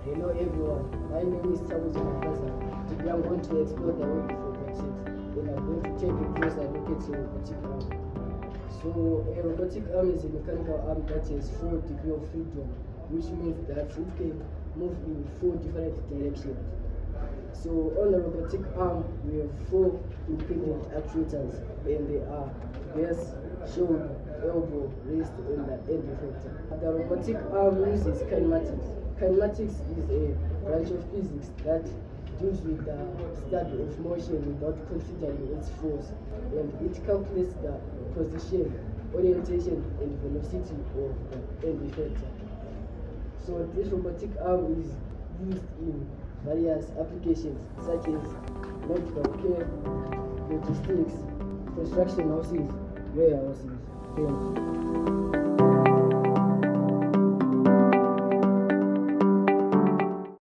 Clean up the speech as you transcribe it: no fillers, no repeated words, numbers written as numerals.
Hello everyone, my name is Takudzwa. Today I'm going to explore the world of robotics and I'm going to take a closer look at a robotic arm. So a robotic arm is a mechanical arm that has 4 degrees of freedom, which means that it can move in 4 different directions. So on the robotic arm we have 4 independent actuators, and they are base, shoulder, elbow, wrist, and the end effector. The robotic arm uses kinematics. Kinematics is a branch of physics that deals with the study of motion without considering its force, and it calculates the position, orientation, and velocity of the end effector. So this robotic arm is used in various applications such as medical care, logistics, construction houses, warehouses. Thank you.